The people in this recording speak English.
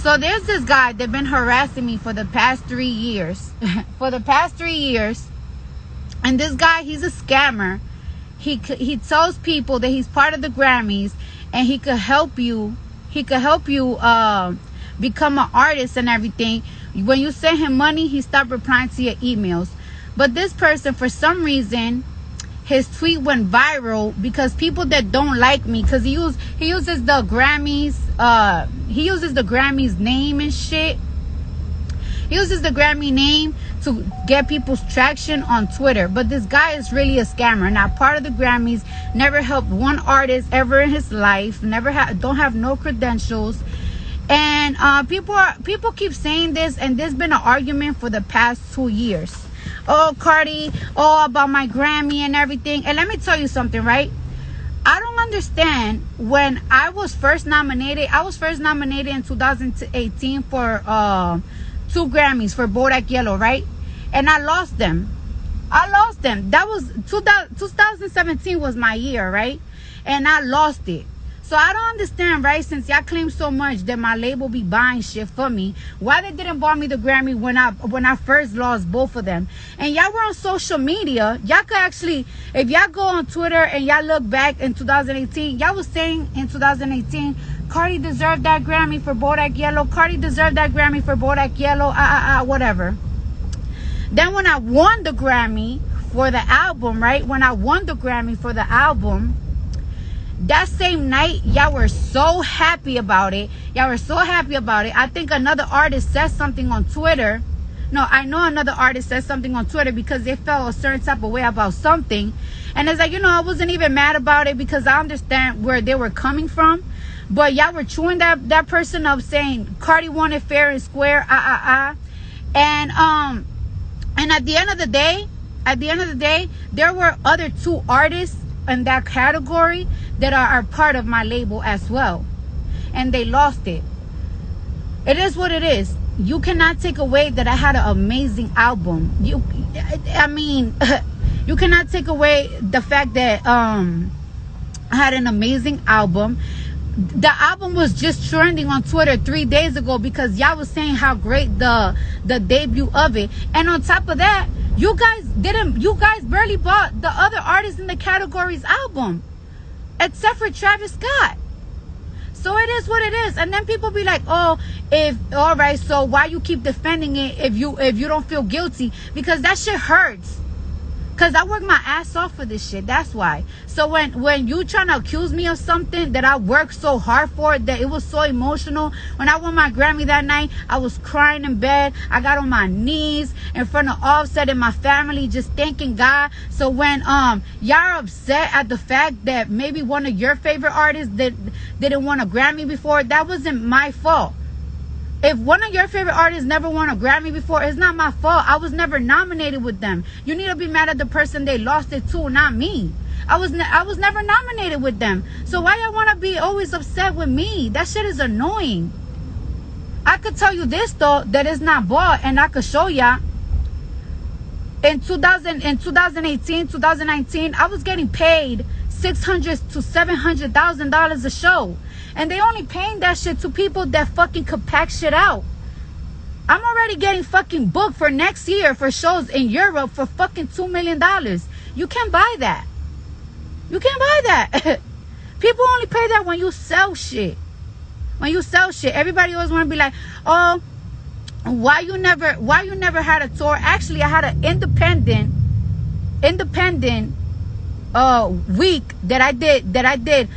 So there's this guy that been harassing me for the past 3 years. For the past 3 years. And this guy, he's a scammer. He tells people that he's part of the Grammys and he could help you. He could help you become an artist and everything. When you send him money, he stopped replying to your emails. But this person, for some reason, his tweet went viral because people that don't like me, because he uses the Grammys, he uses the Grammys name and shit. He uses the Grammy name to get people's traction on Twitter. But this guy is really a scammer. Not part of the Grammys. Never helped one artist ever in his life. Don't have no credentials. And people keep saying this, and there's been an argument for the past 2 years. Oh, Cardi, oh, about my Grammy and everything. And let me tell you something, right? I don't understand. When I was first nominated in 2018 for 2 Grammys for Bodak Yellow, right? And I lost them. That was 2017 was my year, right? And I lost it. So I don't understand, right? Since y'all claim so much that my label be buying shit for me, why they didn't buy me the Grammy when I first lost both of them? And y'all were on social media. Y'all could actually, if y'all go on Twitter and y'all look back in 2018, y'all was saying in 2018, Cardi deserved that Grammy for Bodak Yellow. Cardi deserved that Grammy for Bodak Yellow. Whatever. Then when I won the Grammy for the album, right? When I won the Grammy for the album, that same night, y'all were so happy about it. I think another artist said something on Twitter. No, I know another artist said something on Twitter because they felt a certain type of way about something. And it's like, I wasn't even mad about it because I understand where they were coming from. But y'all were chewing that person up, saying Cardi won it fair and square. And at the end of the day, there were other 2 artists in that category that are part of my label as well, and they lost it. It is what it is. You cannot take away that I had an amazing album. You cannot take away the fact that I had an amazing album. The album was just trending on Twitter 3 days ago because y'all was saying how great the debut of it. And on top of that, you guys barely bought the other artists in the category's album, except for Travis Scott. So it is what it is. And then people be like, all right, so why you keep defending it if you don't feel guilty? Because that shit hurts. Because I work my ass off for this shit. That's why. So when you trying to accuse me of something that I worked so hard for, that it was so emotional. When I won my Grammy that night, I was crying in bed. I got on my knees in front of Offset and my family, just thanking God. So when y'all are upset at the fact that maybe one of your favorite artists that didn't win a Grammy before, that wasn't my fault. If one of your favorite artists never won a Grammy before, it's not my fault. I was never nominated with them. You need to be mad at the person they lost it to, not me. I was never nominated with them. So why y'all want to be always upset with me? That shit is annoying. I could tell you this, though, that it's not bought, and I could show y'all. In 2018, 2019, I was getting paid $600,000 to $700,000 a show. And they only paying that shit to people that fucking could pack shit out. I'm already getting fucking booked for next year for shows in Europe for fucking $2 million. You can't buy that. You can't buy that. People only pay that when you sell shit. When you sell shit. Everybody always want to be like, oh, why you never had a tour? Actually, I had an independent week that I did